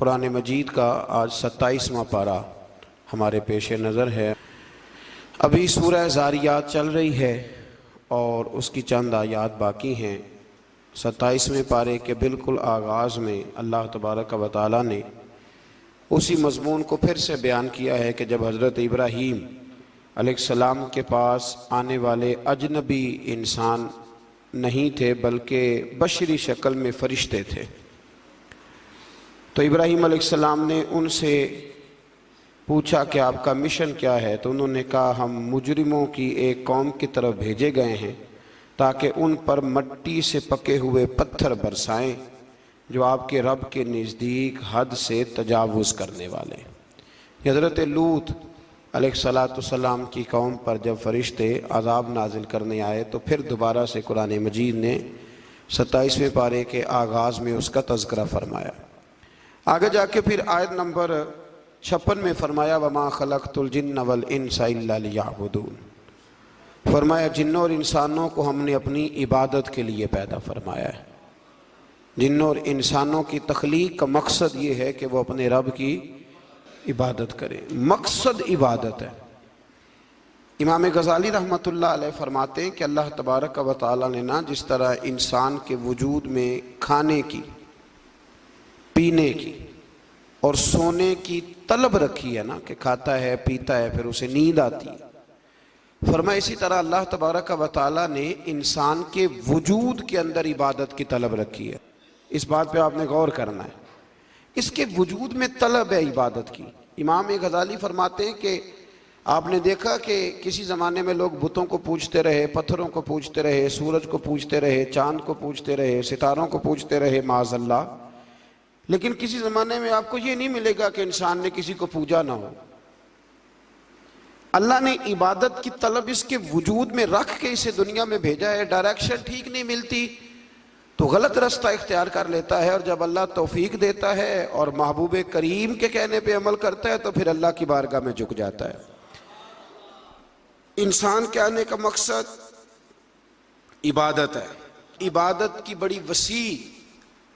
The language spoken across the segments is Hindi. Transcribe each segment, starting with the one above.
कुरान मजीद का आज 27वां पारा हमारे पेश नज़र है। अभी सूरह ज़ारियात चल रही है और उसकी चंद आयात बाकी हैं। 27वें पारे के बिल्कुल आगाज़ में अल्लाह तबारक व तआला ने उसी मज़मून को फिर से बयान किया है कि जब हज़रत इब्राहीम अलैहिस्सलाम के पास आने वाले अजनबी इंसान नहीं थे बल्कि बशरी शक्ल में फ़रिश्ते थे, तो इब्राहीम अलैहिस्सलाम ने उनसे पूछा कि आपका मिशन क्या है। तो उन्होंने कहा हम मुजरिमों की एक कौम की तरफ भेजे गए हैं ताकि उन पर मट्टी से पके हुए पत्थर बरसाएं जो आपके रब के नज़दीक हद से तजावुज़ करने वाले। हज़रत लूत अलैहिस्सलाम की कौम पर जब फ़रिश्ते अज़ाब नाजिल करने आए तो फिर दोबारा से कुरान मजीद ने 27वें पारे के आगाज़ में उसका तज़किरा फरमाया। आगे जाके फिर आयत नंबर 56 में फरमाया वमा खलक़तुल जिन्न वल इंसा इल्ला लियअबुदून। फरमाया जिन्नों और इंसानों को हमने अपनी इबादत के लिए पैदा फरमाया है। जिन्नों और इंसानों की तख्लीक का मकसद ये है कि वो अपने रब की इबादत करें। मकसद इबादत है। इमाम गज़ाली रहमतुल्लाह अलैह फरमाते हैं कि अल्लाह तबारक व तआला ने ना जिस तरह इंसान के वजूद में खाने की, पीने की और सोने की तलब रखी है ना, कि खाता है पीता है फिर उसे नींद आती है, फरमाया इसी तरह अल्लाह तबारक व तआला ने इंसान के वजूद के अंदर इबादत की तलब रखी है। इस बात पे आपने गौर करना है, इसके वजूद में तलब है इबादत की। इमाम गज़ाली फरमाते हैं कि आपने देखा कि किसी ज़माने में लोग बुतों को पूजते रहे, पत्थरों को पूजते रहे, सूरज को पूजते रहे, चाँद को पूजते रहे, सितारों को पूजते रहे माज़अल्लाह, लेकिन किसी ज़माने में आपको ये नहीं मिलेगा कि इंसान ने किसी को पूजा ना हो। अल्लाह ने इबादत की तलब इसके वजूद में रख के इसे दुनिया में भेजा है। डायरेक्शन ठीक नहीं मिलती तो गलत रास्ता इख्तियार कर लेता है, और जब अल्लाह तौफीक देता है और महबूब करीम के कहने पे अमल करता है तो फिर अल्लाह की बारगाह में झुक जाता है। इंसान के आने का मकसद इबादत है। इबादत की बड़ी वसी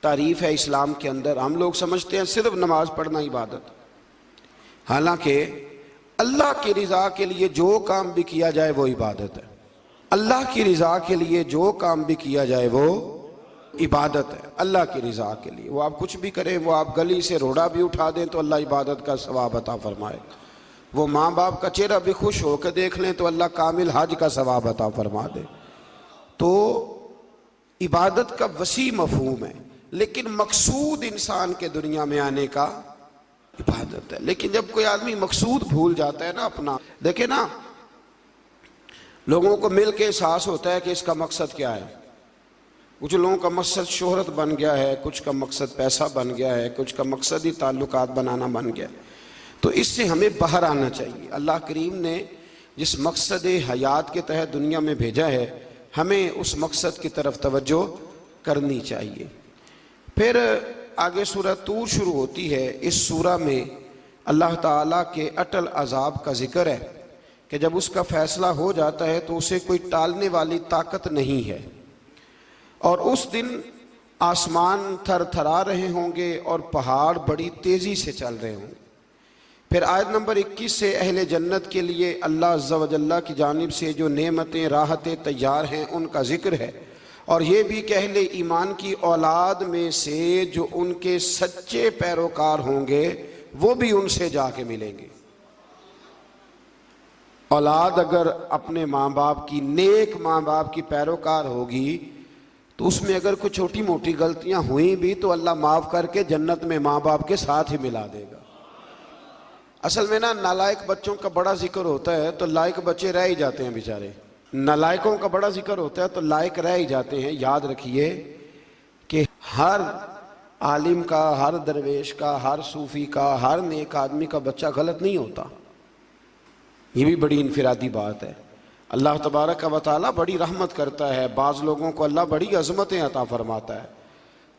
तारीफ है इस्लाम के अंदर। हम लोग समझते हैं सिर्फ नमाज पढ़ना इबादत, हालांकि अल्लाह की रिज़ा के लिए जो काम भी किया जाए वो इबादत है। अल्लाह की रिज़ा के लिए जो काम भी किया जाए वो इबादत है। अल्लाह की रिज़ा के लिए वो आप कुछ भी करें, वो आप गली से रोड़ा भी उठा दें तो अल्लाह इबादत का सवाब अता फरमाए, वो माँ बाप का चेहरा भी खुश होकर देख लें तो अल्लाह कामिल हज का सवाब अता फरमा दे। तो इबादत का वसी मफहूम है, लेकिन मकसूद इंसान के दुनिया में आने का इबादत है। लेकिन जब कोई आदमी मकसूद भूल जाता है ना अपना, देखे ना लोगों को मिल के एहसास होता है कि इसका मकसद क्या है। कुछ लोगों का मकसद शोहरत बन गया है, कुछ का मकसद पैसा बन गया है, कुछ का मकसद ही ताल्लुकात बनाना बन गया है। तो इससे हमें बाहर आना चाहिए। अल्लाह करीम ने जिस मकसद हयात के तहत दुनिया में भेजा है हमें उस मकसद की तरफ तवज्जो करनी चाहिए। फिर आगे सूरह तूर शुरू होती है। इस सूरह में अल्लाह ताला के अटल अजाब का जिक्र है कि जब उसका फैसला हो जाता है तो उसे कोई टालने वाली ताकत नहीं है, और उस दिन आसमान थर थरा रहे होंगे और पहाड़ बड़ी तेज़ी से चल रहे होंगे। फिर आयत नंबर 21 से अहले जन्नत के लिए अल्लाह अज़्ज़ा व जल्ला की जानिब से जो नेमतें राहतें तैयार हैं उनका जिक्र है, और ये भी कि अहले ईमान की औलाद में से जो उनके सच्चे पैरोकार होंगे वो भी उनसे जाके मिलेंगे। औलाद अगर अपने माँ बाप की, नेक माँ बाप की पैरोकार होगी तो उसमें अगर कुछ छोटी मोटी गलतियां हुई भी तो अल्लाह माफ़ करके जन्नत में माँ बाप के साथ ही मिला देगा। असल में ना नालायक बच्चों का बड़ा जिक्र होता है तो लायक बच्चे रह ही जाते हैं बेचारे। नालायकों का बड़ा जिक्र होता है तो लायक रह ही जाते हैं। याद रखिए कि हर आलिम का, हर दरवेश का, हर सूफ़ी का, हर नेक आदमी का बच्चा गलत नहीं होता। ये भी बड़ी इनफिरादी बात है। अल्लाह तबारक व तआला बड़ी रहमत करता है, बाज़ लोगों को अल्लाह बड़ी अज़मतें अता फरमाता है।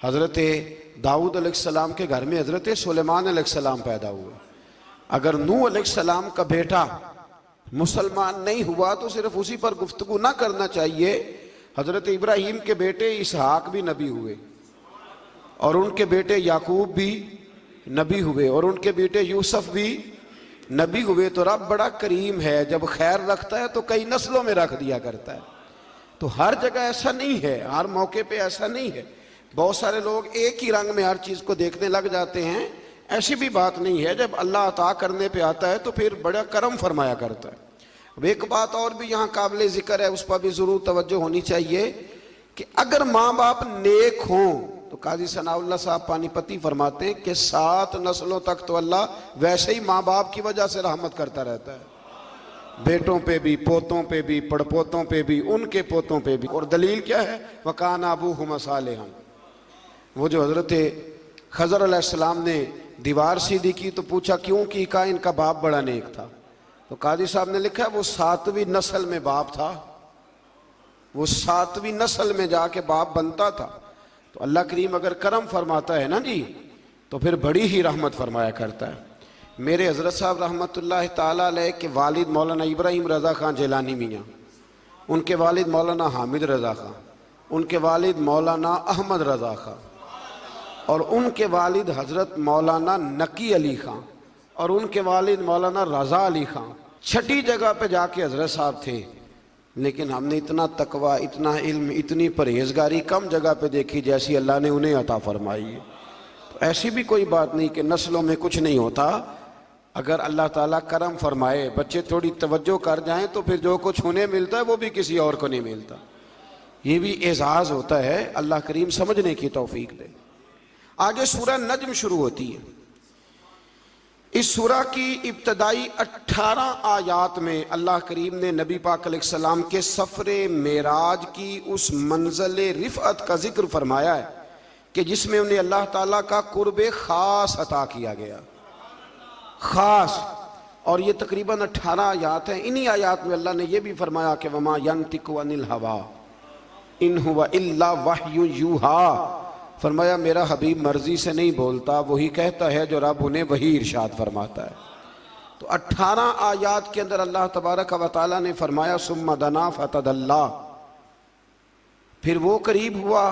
हज़रत दाऊद अलैहिस्सलाम के घर में हज़रत सुलेमान अलैहिस्सलाम पैदा हुए। अगर नूह अलैहिस्सलाम का बेटा मुसलमान नहीं हुआ तो सिर्फ उसी पर गुफ्तगू ना करना चाहिए। हज़रत इब्राहीम के बेटे इसहाक भी नबी हुए और उनके बेटे याकूब भी नबी हुए और उनके बेटे यूसुफ भी नबी हुए। तो रब बड़ा करीम है, जब खैर रखता है तो कई नस्लों में रख दिया करता है। तो हर जगह ऐसा नहीं है, हर मौके पे ऐसा नहीं है। बहुत सारे लोग एक ही रंग में हर चीज़ को देखने लग जाते हैं, ऐसी भी बात नहीं है। जब अल्लाह अता करने पे आता है तो फिर बड़ा करम फरमाया करता है। अब एक बात और भी यहाँ काबिल जिक्र है, उस पर भी ज़रूर तवज्जो होनी चाहिए कि अगर माँ बाप नेक हों तो काजी सनाउल्लाह साहब पानीपती फरमाते हैं कि 7 नस्लों तक तो अल्लाह वैसे ही माँ बाप की वजह से रहमत करता रहता है, बेटों पे भी, पोतों पे भी, पड़पोतों पे भी, उनके पोतों पे भी। और दलील क्या है? वकान अबूहुमा सालिहन। वो जो हजरत खज़र अलैहिस्सलाम ने दीवार सीधी की तो पूछा क्यों की? कहा इनका बाप बड़ा नेक था। तो काजी साहब ने लिखा वो 7वीं नस्ल में बाप था, वो 7वीं नस्ल में जाके बाप बनता था। तो अल्लाह करीम अगर करम फरमाता है ना जी, तो फिर बड़ी ही रहमत फरमाया करता है। मेरे हजरत साहब रहमतुल्लाह ताला अलैह के वालिद मौलाना इब्राहिम रज़ा खान जिलानी मियाँ, उनके वालिद मौलाना हामिद रज़ा खान, उनके वालिद मौलाना अहमद रज़ा खान, और उनके वालिद हजरत मौलाना नकी अली खान, और उनके वालिद मौलाना रज़ा अली खान। 6ठी जगह पे जाके हजरत साहब थे। लेकिन हमने इतना तकवा, इतना इल्म, इतनी परहेजगारी कम जगह पे देखी जैसी अल्लाह ने उन्हें अता फरमाई है। तो ऐसी भी कोई बात नहीं कि नस्लों में कुछ नहीं होता। अगर अल्लाह ताला करम फरमाए, बच्चे थोड़ी तवज्जो कर जाएं तो फिर जो कुछ उन्हें मिलता है वो भी किसी और को नहीं मिलता। ये भी एजाज़ होता है, अल्लाह करीम समझने की तौफीक दे। आगे सूरह नज्म शुरू होती है। इस सूरह की इब्तदाई 18 आयात में अल्लाह करीम ने नबी पाक अलैहिस्सलाम के सफ़रे मेराज की उस मंज़िल रिफ़अत का जिक्र फरमाया है कि जिसमें उन्हें अल्लाह ताला का कुर्बे ख़ास अता किया गया, ख़ास। और ये तकरीबन 18 आयात हैं। इन्हीं आयात में अल्लाह ने यह भी फरमाया कि वमा यंतिकु अनिल हवा इन हुवा इल्ला वह्यु यूहा। फरमाया मेरा हबीब मर्जी से नहीं बोलता, वही कहता है जो रब उन्हें वही इरशाद फरमाता है। तो 18 आयात के अंदर अल्लाह तबारक व तआला ने फरमाया सुम्मा दना फतदल्ला, फिर वो करीब हुआ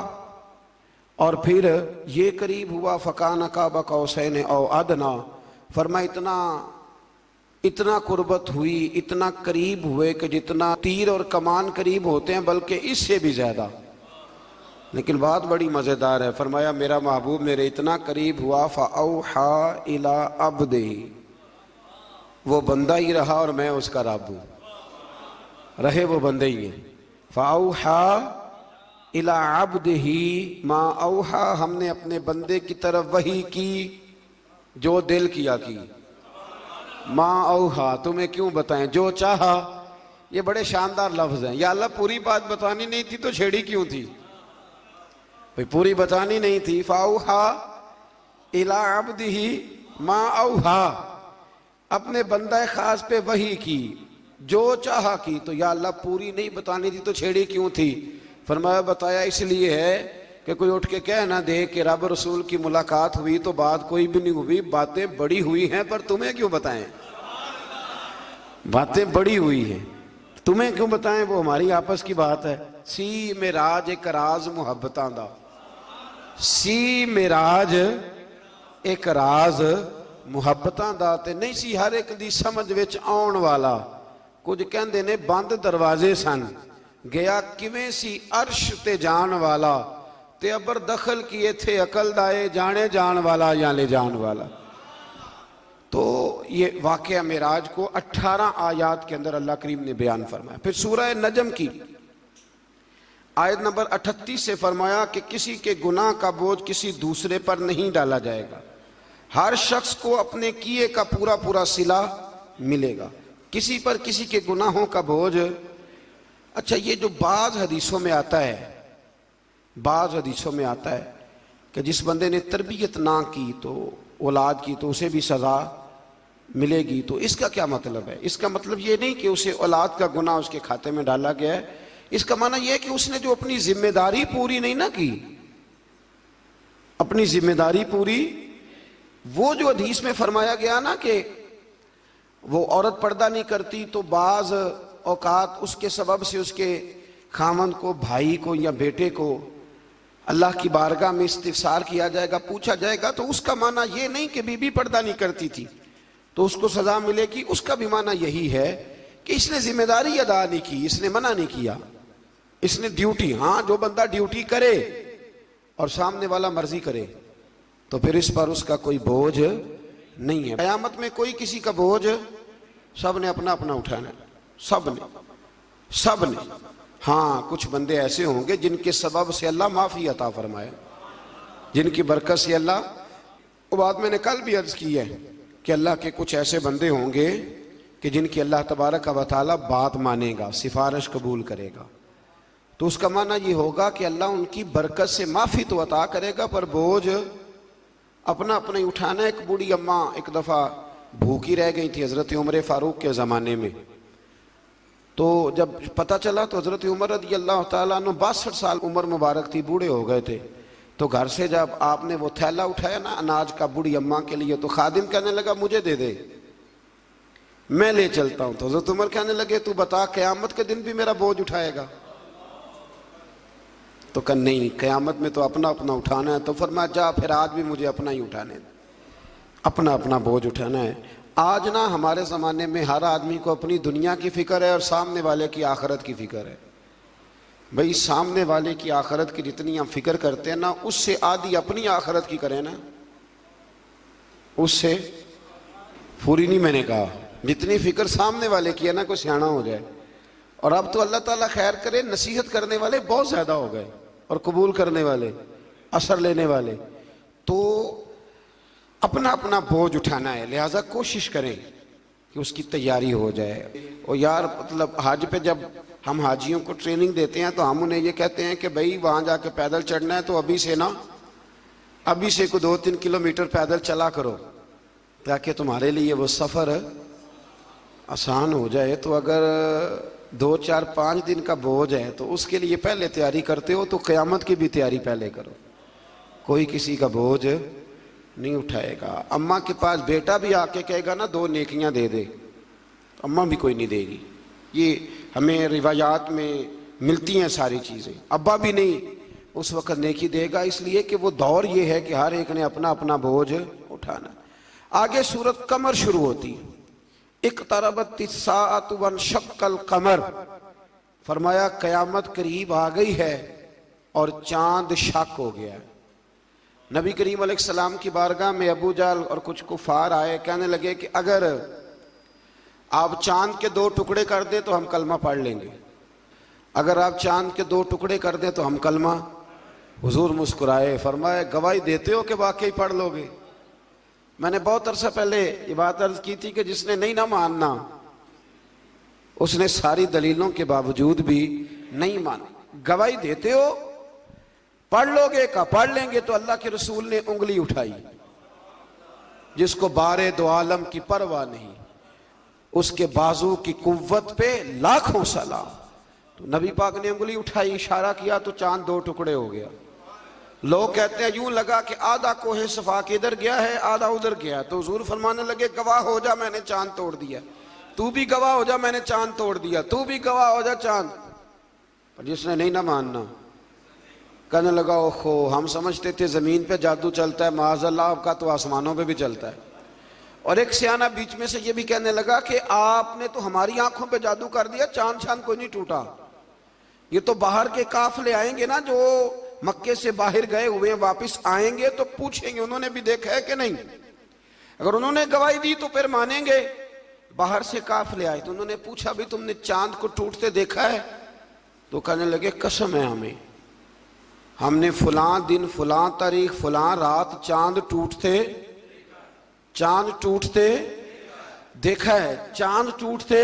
और फिर ये करीब हुआ फ़कान काब कौसैन औ अदना। फरमा इतना कुर्बत हुई, इतना करीब हुए कि जितना तीर और कमान करीब होते हैं बल्कि इससे भी ज़्यादा। लेकिन बात बड़ी मज़ेदार है। फरमाया मेरा महबूब मेरे इतना करीब हुआ फ़अौहा इला अब्दिही, वो बंदा ही रहा और मैं उसका रब हूँ, रहे वो बंदे ही हैं। फ़अौहा इला अब्दिही मा औहा, हमने अपने बंदे की तरफ वही की जो दिल किया की। मा औहा, तुम्हें क्यों बताएं, जो चाहा। ये बड़े शानदार लफ्ज़ हैं। या अल्लाह पूरी बात बतानी नहीं थी तो छेड़ी क्यों थी भाई? पूरी बतानी नहीं थी। फ़अौहा इला अब्दिही मा औहा, अपने बंदा खास पे वही की जो चाहा की। तो या अल्लाह पूरी नहीं बतानी थी तो छेड़ी क्यों थी? फरमाया बताया इसलिए है कि कोई उठ के कह ना दे कि रब रसूल की मुलाकात हुई तो बात कोई भी नहीं हुई, बातें बड़ी हुई हैं पर तुम्हें क्यों बताएं? बातें बड़ी हुई हैं, तुम्हें क्यों बताएं? वो हमारी आपस की बात है। सी मेराज एक राज मुहब्बतां दा, सी मेराज एक राज मुहब्बतां दा ते नहीं सी हर एक दी समझ विच आउण वाला। कुछ कहंदे ने बंद दरवाजे सन, गया किवें सी अर्श ते जान वाला, ते अबर दखल किए थे अकल दाए, जाने जान वाला या ले जान वाला। तो ये वाक़या मेराज को 18 आयात के अंदर अल्लाह करीम ने बयान फरमाया। फिर सूरह नजम की आयत नंबर 38 से फरमाया कि किसी के गुनाह का बोझ किसी दूसरे पर नहीं डाला जाएगा, हर शख्स को अपने किए का पूरा पूरा सिला मिलेगा, किसी पर किसी के गुनाहों का बोझ। अच्छा, ये जो बाज़ हदीसों में आता है, बाज़ हदीसों में आता है कि जिस बंदे ने तरबियत ना की तो औलाद की तो उसे भी सज़ा मिलेगी, तो इसका क्या मतलब है? इसका मतलब ये नहीं कि उसे औलाद का गुनाह उसके खाते में डाला गया है। इसका माना यह है कि उसने जो अपनी जिम्मेदारी पूरी नहीं ना की, अपनी जिम्मेदारी पूरी, वो जो हदीस में फरमाया गया ना कि वो औरत पर्दा नहीं करती तो बाज़ औकात उसके सबब से उसके खामंद को, भाई को या बेटे को अल्लाह की बारगाह में इस्तिफसार किया जाएगा, पूछा जाएगा, तो उसका माना ये नहीं कि बीबी पर्दा नहीं करती थी तो उसको सजा मिलेगी। उसका भी माना यही है कि इसने जिम्मेदारी अदा नहीं की, इसने मना नहीं किया, इसने ड्यूटी, हाँ जो बंदा ड्यूटी करे और सामने वाला मर्जी करे तो फिर इस पर उसका कोई बोझ नहीं है। क़यामत में कोई किसी का बोझ, सब ने अपना अपना उठाना है, सब ने। हाँ कुछ बंदे ऐसे होंगे जिनके सबब से अल्लाह माफ़ी अता फरमाए, जिनकी बरकत से अल्लाह, वो बात मैंने कल भी अर्ज की है कि अल्लाह के कुछ ऐसे बंदे होंगे कि जिनकी अल्लाह तबारक व तआला बात मानेगा, सिफारिश कबूल करेगा। तो उसका माना ये होगा कि अल्लाह उनकी बरकत से माफ़ी तो अता करेगा पर बोझ अपना अपना ही उठाना। एक बूढ़ी अम्मा एक दफ़ा भूखी रह गई थी हज़रत उमर फ़ारूक के ज़माने में। तो जब पता चला तो हज़रत उमर रज़ी अल्लाह तआला अन्हु 62 साल उम्र मुबारक थी, बूढ़े हो गए थे। तो घर से जब आपने वो थैला उठाया ना अनाज का बूढ़ी अम्मा के लिए, तो खादिम कहने लगा मुझे दे दे, मैं ले चलता हूँ। तो हज़रत उमर कहने लगे तू बता क़यामत के दिन भी मेरा बोझ उठाएगा? तो कहा नहीं, क़यामत में तो अपना अपना उठाना है। तो फरमाया जा फिर आज भी मुझे अपना ही उठाने, अपना अपना बोझ उठाना है। आज ना हमारे ज़माने में हर आदमी को अपनी दुनिया की फ़िक्र है और सामने वाले की आखिरत की फ़िक्र है। भाई सामने वाले की आखिरत की जितनी हम फिक्र करते हैं ना, उससे आधी अपनी आखिरत की करें ना, उससे पूरी नहीं। मैंने कहा जितनी फिक्र सामने वाले की है ना, कोई सियाना हो जाए। और अब तो अल्लाह ताला खैर करे, नसीहत करने वाले बहुत ज़्यादा हो गए और कबूल करने वाले, असर लेने वाले। तो अपना अपना बोझ उठाना है, लिहाजा कोशिश करें कि उसकी तैयारी हो जाए। और यार मतलब हज पे जब हम हाजियों को ट्रेनिंग देते हैं तो हम उन्हें ये कहते हैं कि भाई वहाँ जाके पैदल चढ़ना है तो अभी से ना, अभी से को 2-3 किलोमीटर पैदल चला करो ताकि तुम्हारे लिए वो सफ़र आसान हो जाए। तो अगर 2-4-5 दिन का बोझ है तो उसके लिए पहले तैयारी करते हो तो क़यामत की भी तैयारी पहले करो। कोई किसी का बोझ नहीं उठाएगा। अम्मा के पास बेटा भी आके कहेगा ना 2 नेकियां दे दे, अम्मा भी कोई नहीं देगी। ये हमें रिवायात में मिलती हैं सारी चीज़ें। अब्बा भी नहीं उस वक़्त नेकी देगा, इसलिए कि वो दौर ये है कि हर एक ने अपना अपना बोझ उठाना। आगे सूरत कमर शुरू होती, इक़्तरबतिस्साअतु वन्शक़्क़ल कमर, फरमाया क़यामत करीब आ गई है और चांद शक हो गया। नबी करीम अलैहिस्सलाम की बारगाह में अबू जहल और कुछ कुफार आए, कहने लगे कि अगर आप चांद के 2 टुकड़े कर दें तो हम कलमा पढ़ लेंगे, अगर आप चांद के 2 टुकड़े कर दें तो हम कलमा। हुजूर मुस्कुराए, फरमाए गवाही देते हो कि वाकई पढ़ लोगे? मैंने बहुत अरसा पहले ये बात अर्ज की थी कि जिसने नहीं ना मानना उसने सारी दलीलों के बावजूद भी नहीं माना। गवाही देते हो पढ़ लोगे का? पढ़ लेंगे। तो अल्लाह के रसूल ने उंगली उठाई, जिसको बारे दो आलम की परवाह नहीं, उसके बाजू की कुव्वत पे लाखों सलाम। तो नबी पाक ने उंगली उठाई, इशारा किया तो चांद 2 टुकड़े हो गया। लोग कहते हैं यूं लगा कि आधा कोहे सफा के इधर गया है, आधा उधर गया। तो हुजूर फरमाने लगे गवाह हो जा मैंने चांद तोड़ दिया, तू भी गवाह हो जा मैंने चांद तोड़ दिया, तू भी गवाह हो जा चांद। पर जिसने नहीं ना मानना कहने लगा ओहो हम समझते थे जमीन पे जादू चलता है, माज़अल्लाह आपका तो आसमानों पे भी चलता है। और एक सियाना बीच में से ये भी कहने लगा कि आपने तो हमारी आंखों पे जादू कर दिया, चांद चांद कोई नहीं टूटा। ये तो बाहर के काफले आएंगे ना जो मक्के से बाहर गए हुए वापस आएंगे तो पूछेंगे उन्होंने भी देखा है कि नहीं। अगर उन्होंने गवाही दी तो फिर मानेंगे। बाहर से काफले आए तो उन्होंने पूछा भी तुमने चांद को टूटते देखा है? तो कहने लगे कसम है हमें, हमने फलां दिन फलां तारीख फलां रात चांद टूटते देखा है, चांद टूटते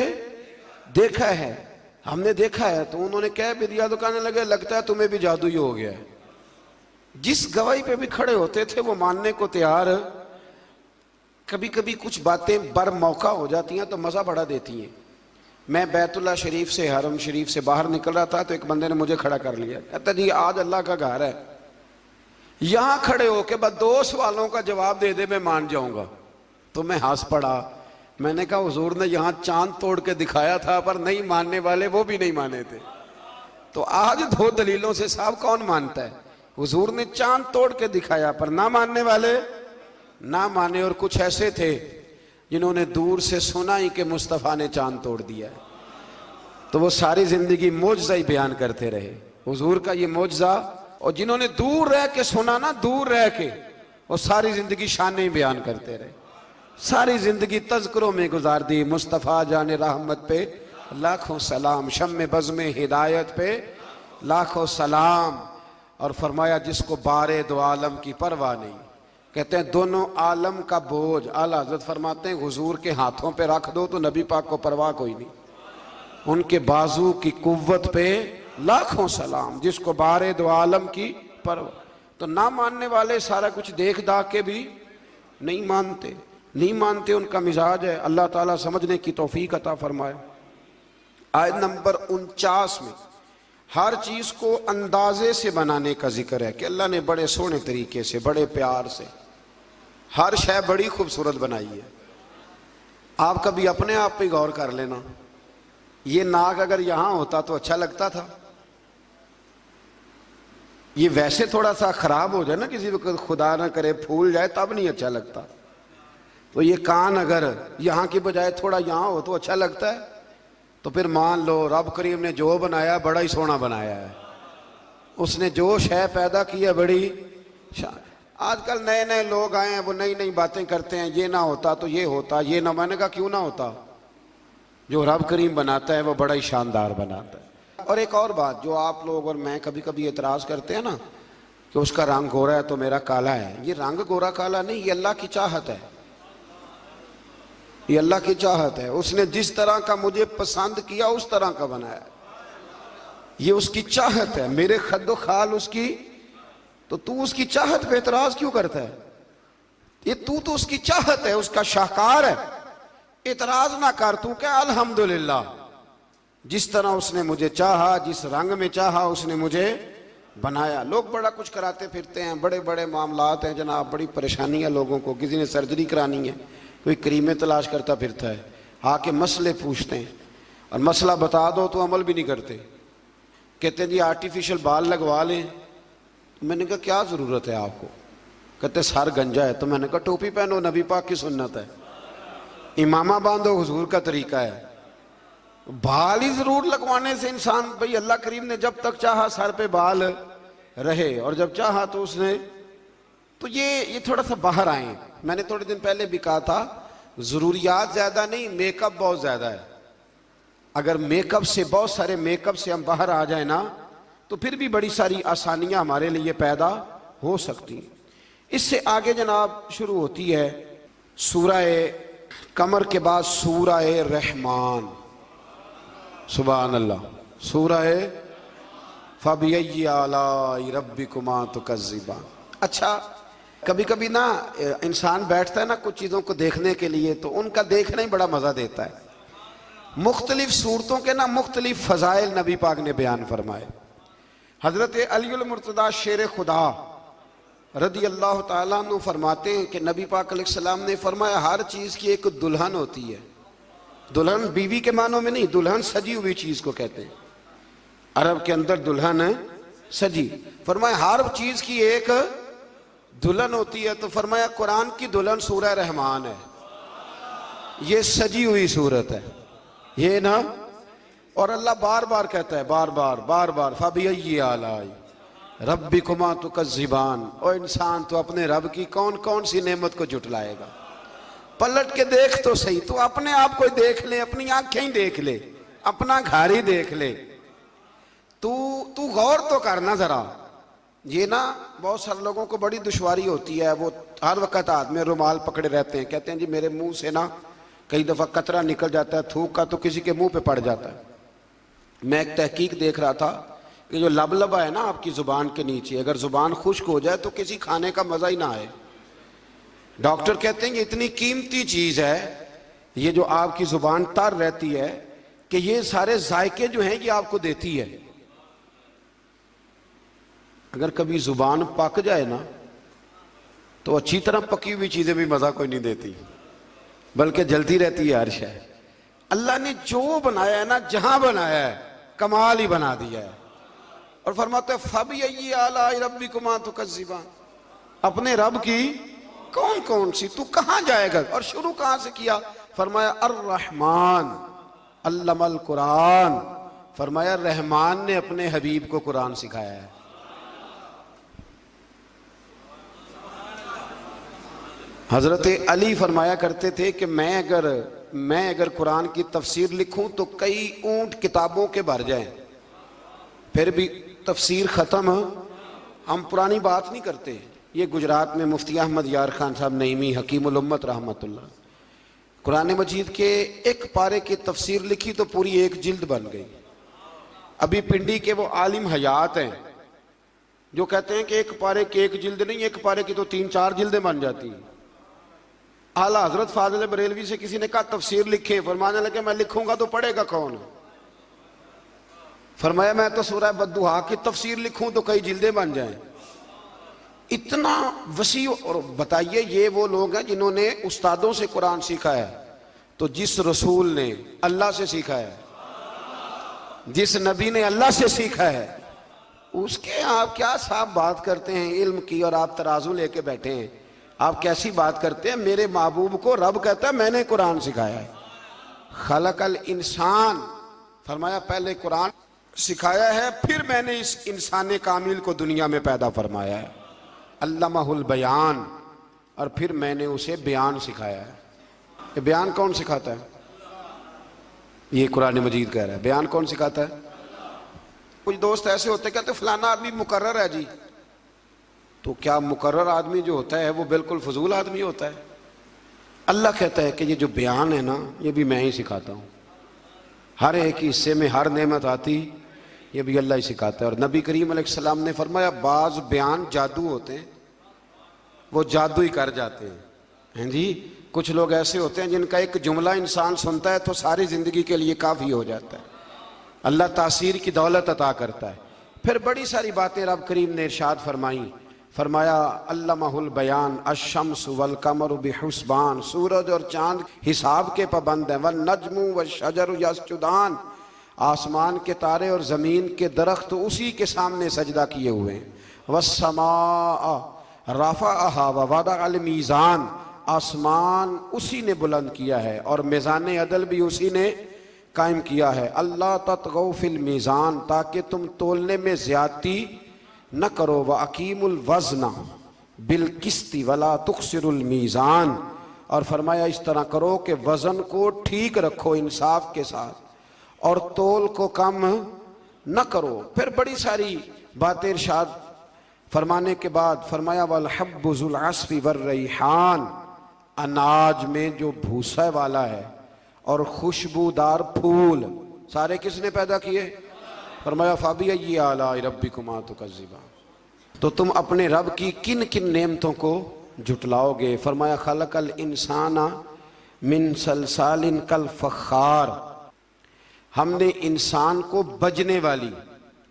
देखा है, हमने देखा है। तो उन्होंने कह भी दिया तो कहने लगे लगता है तुम्हें भी जादू ही हो गया है। जिस गवाही पे भी खड़े होते थे वो मानने को तैयार। कभी कभी कुछ बातें बर मौका हो जाती हैं तो मज़ा बड़ा देती हैं। मैं बैतुल्लाह शरीफ से, हरम शरीफ से बाहर निकल रहा था तो एक बंदे ने मुझे खड़ा कर लिया, कहता जी आज अल्लाह का घर है, यहाँ खड़े होके बस 2 सवालों का जवाब दे दे मैं मान जाऊंगा। तो मैं हंस पड़ा। मैंने कहा हुजूर ने यहाँ चांद तोड़ के दिखाया था पर नहीं मानने वाले वो भी नहीं माने थे। तो आज 2 दलीलों से साहब कौन मानता है? हुजूर ने चांद तोड़ के दिखाया, पर ना मानने वाले ना माने। और कुछ ऐसे थे जिन्होंने दूर से सुना ही कि मुस्तफ़ा ने चांद तोड़ दिया है, तो वो सारी जिंदगी मौजज़ा ही बयान करते रहे, हुजूर का ये मौजज़ा। और जिन्होंने दूर रह के सुना ना, दूर रह के, वो सारी जिंदगी शान ही बयान करते रहे, सारी जिंदगी तज़किरों में गुजार दी। मुस्तफ़ा जाने रहमत पे लाखों सलाम, शम्मे बज़्म हिदायत पे लाखों सलाम। और फरमाया जिसको बारे दो आलम की परवाह नहीं, कहते हैं दोनों आलम का बोझ आला हज़रत फरमाते हैं हुजूर के हाथों पे रख दो तो नबी पाक को परवाह कोई नहीं। उनके बाजू की कुव्वत पे लाखों सलाम, जिसको बारे दो आलम की परवाह। तो ना मानने वाले सारा कुछ देख दाख के भी नहीं मानते, नहीं मानते, उनका मिजाज है। अल्लाह ताला समझने की तौफीक अता फरमाए। आयत नंबर 49 में हर चीज को अंदाजे से बनाने का जिक्र है कि अल्लाह ने बड़े सोहने तरीके से, बड़े प्यार से हर शय बड़ी खूबसूरत बनाई है। आप कभी अपने आप पे गौर कर लेना, ये नाग अगर यहां होता तो अच्छा लगता था, ये वैसे थोड़ा सा खराब हो जाए ना, किसी वक्त खुदा ना करे फूल जाए तब नहीं अच्छा लगता। तो ये कान अगर यहां की बजाय थोड़ा यहां हो तो अच्छा लगता है। तो फिर मान लो रब करीम ने जो बनाया बड़ा ही सोना बनाया है, उसने जो शय पैदा की है बड़ी। आजकल नए नए लोग आए हैं, वो नई नई बातें करते हैं, ये ना होता तो ये होता, ये ना, मैंने कहा क्यों ना होता, जो रब करीम बनाता है वो बड़ा ही शानदार बनाता है। और एक और बात जो आप लोग और मैं कभी कभी एतराज़ करते हैं ना कि उसका रंग गोरा है तो मेरा काला है, ये रंग गोरा काला नहीं, ये अल्लाह की चाहत है, ये अल्लाह की चाहत है। उसने जिस तरह का मुझे पसंद किया उस तरह का बनाया, ये उसकी चाहत है, मेरे खद्दो खाल उसकी। तो तू उसकी चाहत पे एतराज क्यों करता है? ये तू तो उसकी चाहत है, उसका शाहकार है, एतराज ना कर। तू क्या अल्हम्दुलिल्लाह, जिस तरह उसने मुझे चाहा, जिस रंग में चाहा उसने मुझे बनाया। लोग बड़ा कुछ कराते फिरते हैं, बड़े बड़े मामलात हैं जनाब, बड़ी परेशानी है लोगों को। किसी ने सर्जरी करानी है, कोई करीमें तलाश करता फिरता है, आके मसले पूछते हैं और मसला बता दो तो अमल भी नहीं करते। कहते हैं जी आर्टिफिशियल बाल लगवा लें। मैंने कहा क्या ज़रूरत है आपको? कहते सर गंजा है। तो मैंने कहा टोपी पहनो, नबी पाक की सुन्नत है, इमामा बांधो, हुजूर का तरीका है। बाल ही जरूर लगवाने से इंसान, भाई अल्लाह करीम ने जब तक चाहा सर पे बाल रहे और जब चाहा तो उसने, तो ये थोड़ा सा बाहर आए। मैंने थोड़े दिन पहले भी कहा था जरूरियात ज्यादा नहीं, मेकअप बहुत ज्यादा है। अगर मेकअप से, बहुत सारे मेकअप से हम बाहर आ जाए ना तो फिर भी बड़ी सारी आसानियां हमारे लिए पैदा हो सकती हैं। इससे आगे जनाब शुरू होती है सूरह कमर के बाद सूरह रहमान। सुभान अल्लाह। सूरह फबिय्यि आलाई रब्बिकुमा तुकज़्ज़िबान। अच्छा, कभी कभी ना इंसान बैठता है ना कुछ चीज़ों को देखने के लिए, तो उनका देखना ही बड़ा मज़ा देता है। मुख्तलिफ सूरतों के ना मुख्तलिफ फ़ज़ाइल नबी पाक ने बयान फरमाए। हज़रत अलीउल मुर्तज़ा शेर खुदा रदी अल्लाह ताला अन्हु फरमाते हैं कि नबी पाक अलैहिस्सलाम ने फरमाया हर चीज़ की एक दुल्हन होती है। दुल्हन बीवी के मानों में नहीं, दुल्हन सजी हुई चीज़ को कहते हैं। अरब के अंदर दुल्हन सजी। फरमाया हर चीज़ की एक दुल्हन होती है। तो फरमाया कुरान की दुल्हन सूरह रहमान है, ये सजी हुई सूरत है ये ना। और अल्लाह बार बार कहता है, बार बार फबिय्यि आलाई रब्बिकुमा तुकज़्ज़िबान। और इंसान तो अपने रब की कौन कौन सी नेमत को जुटलाएगा? पलट के देख तो सही, तो अपने आप को देख ले, अपनी आंखें ही देख ले, अपना घर ही देख ले। तू गौर तो करना जरा। ये ना बहुत सारे लोगों को बड़ी दुश्वारी होती है, वो हर वक्त हाथ में रुमाल पकड़े रहते हैं, कहते हैं जी मेरे मुंह से ना कई दफ़ा कतरा निकल जाता है थूक का, तो किसी के मुंह पे पड़ जाता है। मैं एक तहकीक देख रहा था कि जो लबलबा है ना आपकी ज़ुबान के नीचे, अगर ज़ुबान खुश्क हो जाए तो किसी खाने का मज़ा ही ना आए। डॉक्टर कहते हैं कि इतनी कीमती चीज़ है ये जो आपकी ज़ुबान तर रहती है कि ये सारे जायके जो हैं ये आपको देती है। अगर कभी ज़ुबान पक जाए ना तो अच्छी तरह पकी हुई चीज़ें भी मज़ा कोई नहीं देती, बल्कि जलती रहती है हर शय। अल्लाह ने जो बनाया है ना, जहां बनाया है कमाल ही बना दिया है। और फरमाते फबी आला रब्बिकुमा तुकज़्ज़िबान, अपने रब की कौन कौन सी, तू कहां जाएगा। और शुरू कहां से किया, फरमाया अर्रहमान अल्लमल कुरान, फरमाया रहमान ने अपने हबीब को कुरान सिखाया है। हजरत अली फरमाया करते थे कि मैं अगर कुरान की तफसीर लिखूं तो कई ऊंट किताबों के भर जाएं, फिर भी तफसीर ख़त्म। हम पुरानी बात नहीं करते। ये गुजरात में मुफ्ती अहमद यार खान साहब नईमी हकीमुल उम्मत रहमतुल्लाह, कुरान मजीद के एक पारे की तफसीर लिखी तो पूरी एक जिल्द बन गई। अभी पिंडी के वो आलिम हयात हैं जो कहते हैं कि एक पारे की एक जिल्द नहीं, एक पारे की तो 3-4 जिल्दें बन जाती हैं। आला हजरत फाजिल बरेलवी से किसी ने कहा तफसीर लिखे, फरमाने लगे मैं लिखूंगा तो पढ़ेगा कौन। फरमाया मैं तो सूरह बद्दुहा की तफसीर लिखूं तो कई जिल्दें बन जाएं। इतना वसी। और बताइए ये वो लोग हैं जिन्होंने उस्तादों से कुरान सीखा है, तो जिस रसूल ने अल्लाह से सीखा है, जिस नबी ने अल्लाह से सीखा है, उसके आप क्या साफ बात करते हैं इल्म की, और आप तराजू लेके बैठे हैं। आप कैसी बात करते हैं। मेरे महबूब को रब कहता है मैंने कुरान सिखाया है। खलकल इंसान, फरमाया पहले कुरान सिखाया है, फिर मैंने इस इंसान कामिल को दुनिया में पैदा फरमाया है। अल्लमहुल बयान, और फिर मैंने उसे बयान सिखाया है। ये बयान कौन सिखाता है? ये कुरान मजीद कह रहा है। बयान कौन सिखाता है? कुछ दोस्त ऐसे होते कहते फलाना आदमी मुकर्रर है जी, तो क्या मुकर्रर आदमी जो होता है वो बिल्कुल फजूल आदमी होता है? अल्लाह कहता है कि ये जो बयान है ना, ये भी मैं ही सिखाता हूँ। हर एक हिस्से में हर नेमत आती, ये भी अल्लाह ही सिखाता है। और नबी करीम अलैहिस्सलाम ने फरमाया बाज बयान जादू होते हैं, वो जादू ही कर जाते हैं जी। कुछ लोग ऐसे होते हैं जिनका एक जुमला इंसान सुनता है तो सारी ज़िंदगी के लिए काफ़ी हो जाता है। अल्लाह तासीर की दौलत अता करता है। फिर बड़ी सारी बातें रब करीम ने इरशाद फरमाई। फरमाया अल्लमहुल बयान अश-शम्स वल कमरु बिहुस्बान, सूरज और चांद हिसाब के पाबंद हैं। वल नजमु वश-शजरु यस्जुदान, आसमान के तारे और ज़मीन के दरख्त उसी के सामने सजदा किए हुए हैं। वस्समाअ रफ़अहा व वदअल मीज़ान, आसमान उसी ने बुलंद किया है और मीज़ान अदल भी उसी ने कायम किया है। अल्लाह ततगौ फिल मीज़ान, ताकि तुम तोलने में ज़्यादती न करो। व अकीमुल वज़ना बिल किस्ती वला तुखसिरुल मीज़ान, और फरमाया इस तरह करो कि वज़न को ठीक रखो इंसाफ के साथ, और तोल को कम न करो। फिर बड़ी सारी बातें इरशाद फरमाने के बाद फरमाया वल हब्बु ज़ुल अस्फ़ी वर रैहान, अनाज में जो भूसा वाला है और खुशबूदार फूल सारे किसने पैदा किए? फरमाया फ़बी आला रब्बिकुमा तुकज़्ज़िबान, तो तुम अपने रब की किन किन नेमतों को जुटलाओगे? फरमाया खलकल इंसाना मिन सलसालिन कल फ़ख़्ख़ार, हमने इंसान को बजने वाली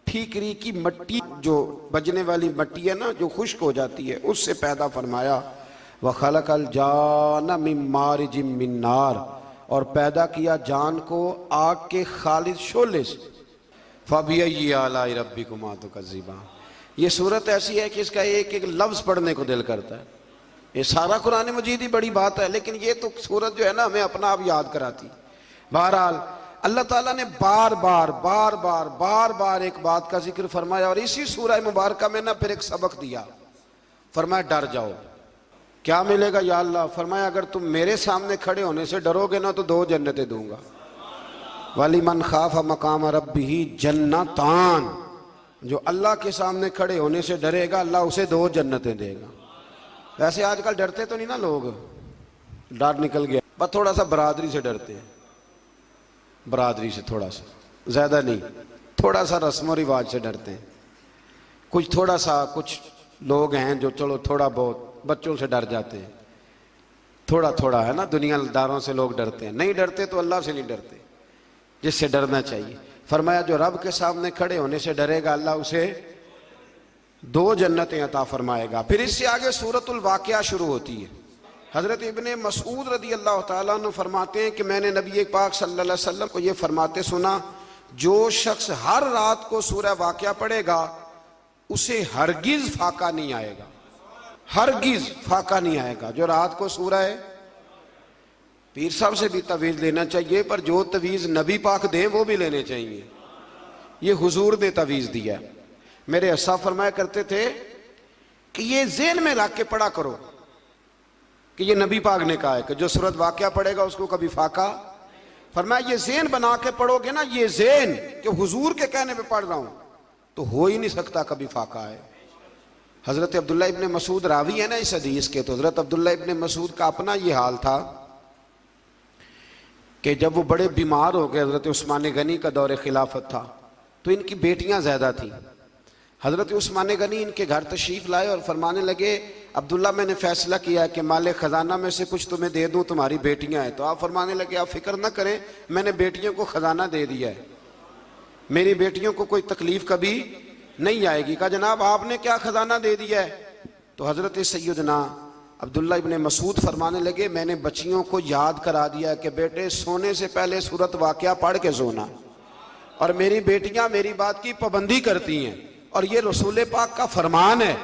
ठीकरी की मट्टी, जो बजने वाली मट्टी है ना जो खुश्क हो जाती है, उससे पैदा फरमाया। व खलकल जान मिन मारिजिम मिन नार, और पैदा किया जान को आग के खालिद शोले से। फ़बी आला रब्बिकुमा तुकज़्ज़िबान, ये सूरत ऐसी है कि इसका एक एक लफ्ज़ पढ़ने को दिल करता है। ये सारा कुरान मजीद ही बड़ी बात है, लेकिन ये तो सूरत जो है ना हमें अपना आप याद कराती। बहरहाल अल्लाह ताला ने बार बार एक बात का जिक्र फरमाया, और इसी सूरह मुबारक में ना फिर एक सबक दिया। फरमाया डर जाओ। क्या मिलेगा या अल्लाह? फरमाया अगर तुम मेरे सामने खड़े होने से डरोगे ना तो 2 जन्नतें दूंगा। वाली मन खाफा मकाम रब्बिही जन्नतान, जो अल्लाह के सामने खड़े होने से डरेगा अल्लाह उसे 2 जन्नतें देगा। वैसे आजकल डरते तो नहीं ना लोग, डर निकल गया, बस थोड़ा सा बरादरी से डरते हैं, बरादरी से थोड़ा सा, ज़्यादा नहीं, थोड़ा सा रस्म रिवाज से डरते हैं। कुछ थोड़ा सा कुछ लोग हैं जो चलो थोड़ा बहुत बच्चों से डर जाते हैं, थोड़ा थोड़ा है ना, दुनियादारों से लोग डरते हैं। नहीं डरते तो अल्लाह से नहीं डरते, जिससे डरना चाहिए। फरमाया जो रब के सामने खड़े होने से डरेगा अल्लाह उसे 2 जन्नतें अता फरमाएगा। फिर इससे आगे सूरतुल वाक़िया शुरू होती है। हज़रत इब्ने मसूद रदी अल्लाह ताला अन्हु फरमाते हैं कि मैंने नबी पाक सल्लल्लाहु अलैहि वसल्लम को ये फरमाते सुना, जो शख्स हर रात को सूरह वाक़िया पढ़ेगा उसे हरगिज फाका नहीं आएगा, हरगिज फाका नहीं आएगा। जो रात को सूरह, पीर साहब से भी तवीज़ लेना चाहिए, पर जो तवीज़ नबी पाक दें वो भी लेने चाहिए। ये हुजूर ने तवीज़ दिया। मेरे अस्सा फरमाया करते थे कि ये ज़हन में रख के पढ़ा करो कि ये नबी पाक ने कहा है कि जो सूरत वाक़िया पढ़ेगा उसको कभी फाका। फरमाया ये ज़हन बना के पढ़ोगे ना, ये ज़हन कि हुजूर के कहने पे पढ़ रहा हूं, तो हो ही नहीं सकता कभी फाका है। हज़रत अब्दुल्ला इब्ने मसूद रावी है ना इस हदीस के, तो हज़रत अब्दुल्ला इब्ने मसूद का अपना ये हाल था कि जब वो बड़े बीमार हो गए, हज़रत उस्मान गनी का दौरे खिलाफत था, तो इनकी बेटियां ज़्यादा थी। हज़रत उस्मान गनी इनके घर तशरीफ़ लाए और फरमाने लगे, अब्दुल्ला मैंने फ़ैसला किया है कि माले ख़जाना में से कुछ तुम्हें दे दूं, तुम्हारी बेटियां हैं। तो आप फरमाने लगे, आप फ़िक्र ना करें, मैंने बेटियों को ख़जाना दे दिया है, मेरी बेटियों को कोई तकलीफ़ कभी नहीं आएगी। कहा जनाब आपने क्या ख़जाना दे दिया है? तो हज़रत सैयदना अब्दुल्ला इब्ने मसूद फरमाने लगे, मैंने बच्चियों को याद करा दिया कि बेटे सोने से पहले सूरत वाक़िया पढ़ के सोना, और मेरी बेटियां मेरी बात की पाबंदी करती हैं, और ये रसूल पाक का फरमान है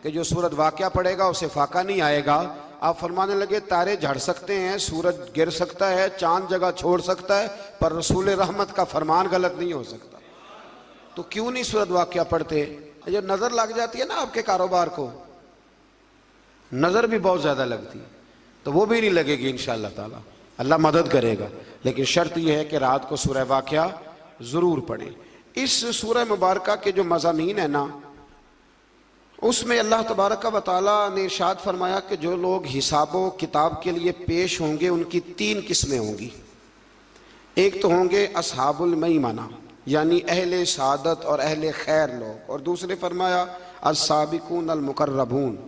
कि जो सूरत वाक़िया पढ़ेगा उसे फाका नहीं आएगा। आप फरमाने लगे, तारे झड़ सकते हैं, सूरज गिर सकता है, चांद जगह छोड़ सकता है, पर रसूल रहमत का फरमान गलत नहीं हो सकता। तो क्यों नहीं सूरत वाक़िया पढ़ते? जो नज़र लग जाती है ना आपके कारोबार को, नज़र भी बहुत ज़्यादा लगती है, तो वो भी नहीं लगेगी इंशाअल्लाह ताला, अल्लाह मदद करेगा। लेकिन शर्त यह है कि रात को सूरह वाक़िया ज़रूर पढ़ें। इस सूरह मुबारका के जो मज़ामीन है ना, उसमें अल्लाह तबारक व तआला ने इरशाद फरमाया कि जो लोग हिसाबो किताब के लिए पेश होंगे उनकी 3 किस्में होंगी। एक तो होंगे असहाबुल मईमना, यानी अहले सादत और अहले खैर लोग, और दूसरे फरमाया अस्साबिकून अल मुकर्रबून,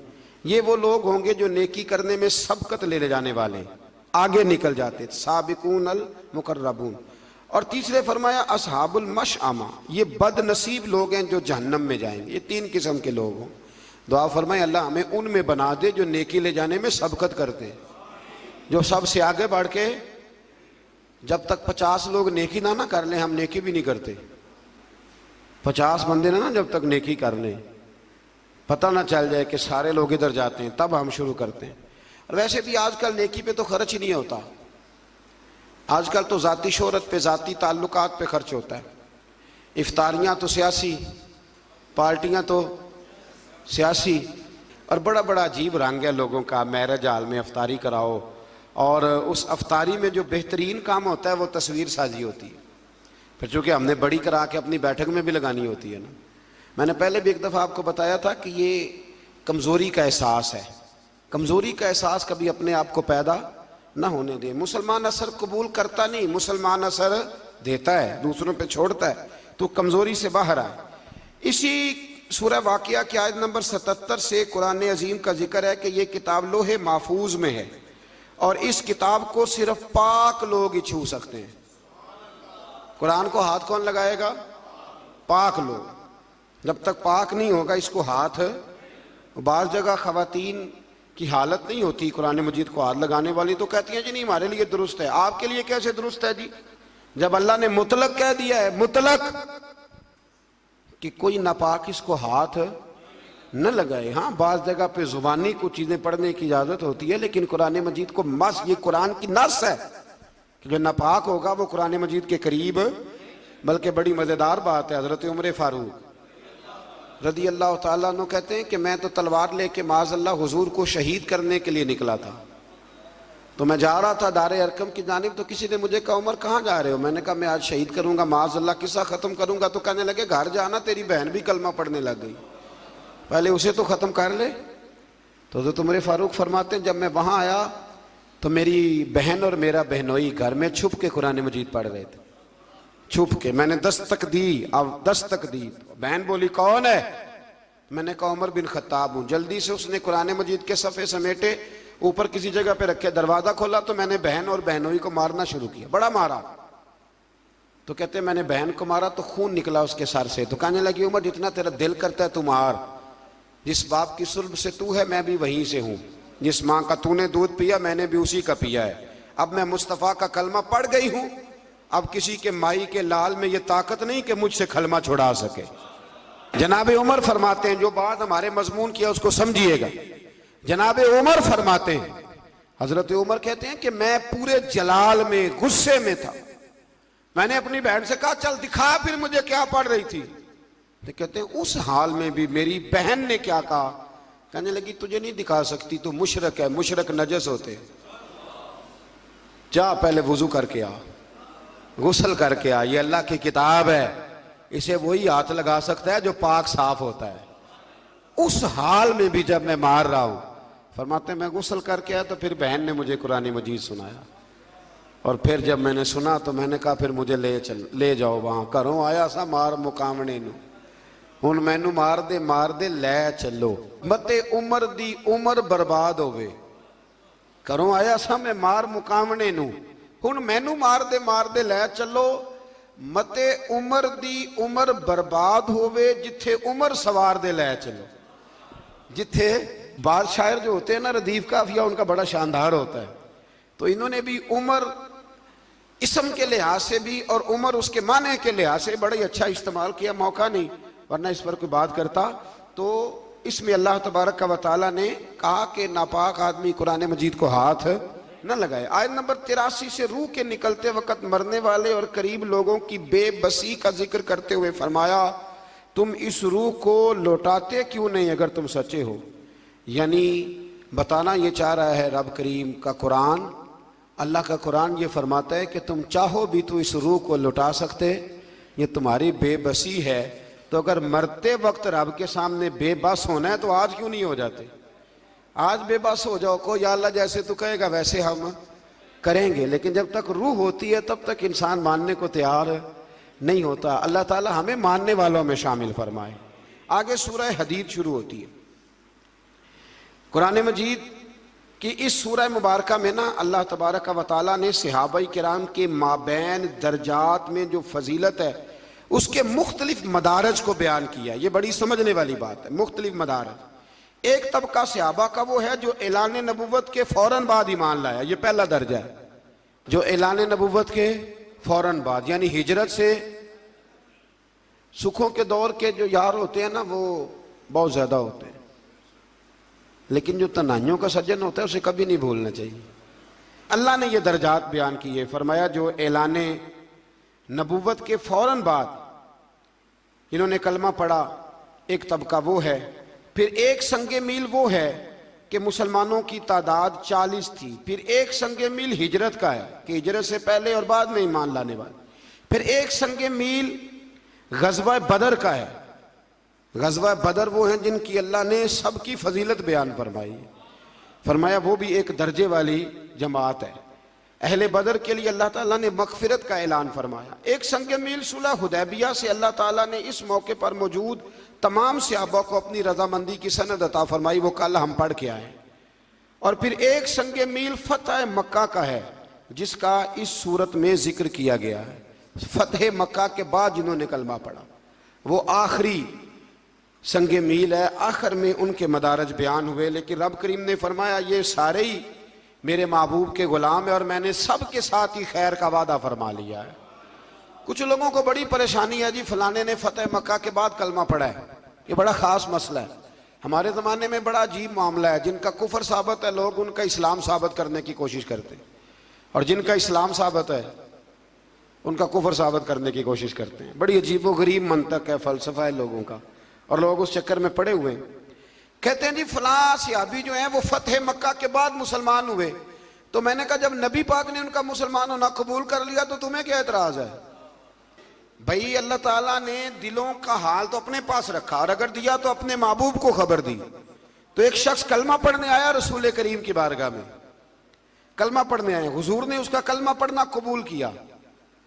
ये वो लोग होंगे जो नेकी करने में सबकत ले जाने वाले, आगे निकल जाते, साबिकून अल मुकर्रबून। और तीसरे फरमाया असहाबुल मशअमा, ये बदनसीब लोग हैं जो जहन्नम में जाएंगे। ये 3 किस्म के लोग हों। दुआ फरमाए अल्लाह हमें उनमें बना दे जो नेकी ले जाने में सबकत करते हैं, जो सबसे आगे बढ़ के, जब तक 50 लोग नेकी ना कर लें हम नेकी भी नहीं करते। 50 बंदे ना जब तक नेकी कर लें, पता ना चल जाए कि सारे लोग इधर जाते हैं, तब हम शुरू करते हैं। और वैसे भी आजकल नेकी पे तो खर्च ही नहीं होता, आजकल तो ज़ाती शोहरत पे, ज़ाती ताल्लुकात पे खर्च होता है। इफ्तारियाँ तो सियासी, पार्टियाँ तो सियासी, और बड़ा बड़ा अजीब रंग है लोगों का। मैरिज हाल में अफ्तारी कराओ, और उस अफ्तारी में जो बेहतरीन काम होता है वो तस्वीर साजी होती है, फिर चूँकि हमने बड़ी करा के अपनी बैठक में भी लगानी होती है ना। मैंने पहले भी एक दफ़ा आपको बताया था कि ये कमज़ोरी का एहसास है। कमज़ोरी का एहसास कभी अपने आप को पैदा ना होने दे। मुसलमान असर कबूल करता नहीं, मुसलमान असर देता है, दूसरों पे छोड़ता है, तो कमज़ोरी से बाहर आए। इसी सूरह वाक़िया की आयत नंबर 77 से कुरान अजीम का जिक्र है कि ये किताब लोहे महफूज में है, और इस किताब को सिर्फ पाक लोग ही छू सकते हैं। कुरान को हाथ कौन लगाएगा? पाक लोग। जब तक पाक नहीं होगा इसको हाथ, बाज़ जगह ख़वातीन की हालत नहीं होती कुरान मजीद को हाथ लगाने वाली, तो कहती हैं जी नहीं हमारे लिए दुरुस्त है। आपके लिए कैसे दुरुस्त है जी, जब अल्लाह ने मुतलक कह दिया है, मुतलक कि कोई नापाक इसको हाथ न लगाए। हाँ, बाज़ जगह पे जुबानी कुछ चीज़ें पढ़ने की इजाज़त होती है, लेकिन कुरान मजीद को मस, ये कुरान की नस है कि जो नापाक होगा वो कुरान मजीद के करीब। बल्कि बड़ी मज़ेदार बात है, हज़रत उमर फारूक रदी अल्लाह ताला अन्हु कहते हैं कि मैं तो तलवार लेके माज़अल्लाह हुजूर को शहीद करने के लिए निकला था, तो मैं जा रहा था दारे अरकम की जानिब, तो किसी ने मुझे कहा उमर कहाँ जा रहे हो? मैंने कहा मैं आज शहीद करूँगा, माज़अल्लाह किस्सा ख़त्म करूँगा। तो कहने लगे घर जाना, तेरी बहन भी कलमा पढ़ने लग गई, पहले उसे तो ख़त्म कर ले। तो उमर फारूक फरमाते हैं जब मैं वहाँ आया तो मेरी बहन और मेरा बहनोई घर में छुप के कुरान मजीद पढ़ रहे थे, छुप के। मैंने दस्तक दी, अब दस्तक दी, बहन बोली कौन है? मैंने कहा उमर बिन खत्ताब हूँ। जल्दी से उसने कुरान मजीद के सफ़े समेटे, ऊपर किसी जगह पे रखे, दरवाज़ा खोला तो मैंने बहन और बहनोई को मारना शुरू किया, बड़ा मारा। तो कहते मैंने बहन को मारा तो खून निकला उसके सर से। तो कहने लगी उमर जितना तेरा दिल करता है तू मार, जिस बाप की सुल्ब से तू है मैं भी वहीं से हूँ, जिस माँ का तूने दूध पिया मैंने भी उसी का पिया है। अब मैं मुस्तफ़ा का कलमा पढ़ गई हूँ अब किसी के माई के लाल में ये ताकत नहीं कि मुझसे कलमा छुड़ा सके। जनाब उमर फरमाते हैं, जो बात हमारे मजमून किया उसको समझिएगा। जनाब उमर फरमाते हैं, हजरत उमर कहते हैं कि मैं पूरे जलाल में गुस्से में था। मैंने अपनी बहन से कहा चल दिखा फिर मुझे क्या पढ़ रही थी। तो कहते हैं उस हाल में भी मेरी बहन ने क्या कहा, कहने लगी तुझे नहीं दिखा सकती, तू मुशरक है, मुशरक नजस होते, जा पहले वुजू करके आ, गुस्ल करके आ, ये अल्लाह की किताब है, इसे वही हाथ लगा सकता है जो पाक साफ होता है। उस हाल में भी जब मैं मार रहा हूं, फरमाते हैं मैं गुस्ल करके आया तो फिर बहन ने मुझे कुरान मजीद सुनाया, और फिर जब मैंने सुना तो मैंने कहा फिर मुझे ले जाओ वहां, घरों आया सा मार मुकावने नू, हुण मैनू मार दे लै चलो, मते उमर दी उमर बर्बाद होवे। घरों आया सा मैं मार मुकावने नू, हुण मैनू मार दे लै चलो, मते उमर दी उमर बर्बाद होवे, जिथे उमर सवार दे लै चलो। जिथे बाद शायर जो होते हैं ना रदीफ काफिया, उनका बड़ा शानदार होता है, तो इन्होंने भी उमर इसम के लिहाज से भी और उमर उसके माने के लिहाज से बड़ा ही अच्छा इस्तेमाल किया। मौका नहीं, वरना इस पर कोई बात करता तो इसमें अल्लाह तबारक व तआला ने कहा कि नापाक आदमी कुरान मजीद को हाथ न लगाए। आयत नंबर 83 से रूह के निकलते वक्त मरने वाले और करीब लोगों की बेबसी का जिक्र करते हुए फरमाया, तुम इस रूह को लौटाते क्यों नहीं अगर तुम सच्चे हो। यानी बताना ये चाह रहा है रब करीम का कुरान, अल्लाह का कुरान ये फरमाता है कि तुम चाहो भी तो इस रूह को लौटा सकते, ये तुम्हारी बेबसी है। तो अगर मरते वक्त रब के सामने बेबस होना है तो आज क्यों नहीं हो जाते। आज बेबस हो जाओ को, या अल्लाह जैसे तू कहेगा वैसे हम करेंगे, लेकिन जब तक रूह होती है तब तक इंसान मानने को तैयार नहीं होता। अल्लाह ताला हमें मानने वालों में शामिल फरमाए। आगे सूरह हदीद शुरू होती है। कुरान मजीद कि इस सूरह मुबारक में ना अल्लाह तबारक व तआला ने सहाबाई किराम के माबैन दर्जात में जो फजीलत है उसके मुख्तलिफ मदारज को बयान किया। ये बड़ी समझने वाली बात है, मुख्तलिफ मदारज। एक तबका सहाबा का वो है जो ऐलान नबुव्वत के फौरन बाद ईमान लाया, ये पहला दर्जा है, जो ऐलान नबुव्वत के फौरन बाद, यानी हिजरत से सुखों के दौर के जो यार होते हैं ना वो बहुत ज्यादा होते हैं, लेकिन जो तनाइयों का सज्जन होता है उसे कभी नहीं भूलना चाहिए। अल्लाह ने ये दर्जात बयान किए, फरमाया जो ऐलान नबुव्वत के फौरन बाद इन्होंने कलमा पढ़ा, एक तबका वो है। फिर एक संगे मील वो है कि मुसलमानों की तादाद 40 थी। फिर एक संगे मील हिजरत का है कि हिजरत से पहले और बाद में ईमान लाने वाले। फिर एक संगे मील गज़वा बदर का है। गज़वा बदर वो हैं जिनकी अल्लाह ने सबकी फजीलत बयान फरमाई, फरमाया वो भी एक दर्जे वाली जमात है। अहले बदर के लिए अल्लाह ताला ने मगफिरत का ऐलान फरमाया। एक संगे मील सुलह हुदैबिया से अल्लाह ताला ने इस मौके पर मौजूद तमाम सहाबा को अपनी रजामंदी की सनद अता फरमाई, वो कल हम पढ़ के आए। और फिर एक संगे मील फतह मक्का का है जिसका इस सूरत में जिक्र किया गया है। फतह मक्का के बाद जिन्होंने कलमा पढ़ा वो आखिरी संगे मील है, आखिर में उनके मदारज बयान हुए। लेकिन रब करीम ने फरमाया ये सारे ही मेरे महबूब के गुलाम है और मैंने सब के साथ ही खैर का वादा फरमा लिया है। कुछ लोगों को बड़ी परेशानी है जी फलाने ने फतेह मक्का के बाद कलमा पढ़ा है, ये बड़ा खास मसला है। हमारे ज़माने में बड़ा अजीब मामला है, जिनका कुफर साबित है लोग उनका इस्लाम साबित करने की कोशिश करते हैं, और जिनका इस्लाम साबित है उनका कुफर साबित करने की कोशिश करते हैं। बड़ी अजीब व गरीब मंतक है, फ़लसफ़ा है लोगों का, और लोग उस चक्कर में पड़े हुए हैं। कहते हैं जी फलां सहाबी जो है वो फतेह मक्का के बाद मुसलमान हुए। तो मैंने कहा जब नबी पाक ने उनका मुसलमान होना कबूल कर लिया तो तुम्हें क्या एतराज है भाई। अल्लाह ताला ने दिलों का हाल तो अपने पास रखा, और अगर दिया तो अपने महबूब को खबर दी। तो एक शख्स कलमा पढ़ने आया रसूल करीम की बारगाह में, कलमा पढ़ने आए, हुजूर ने उसका कलमा पढ़ना कबूल किया।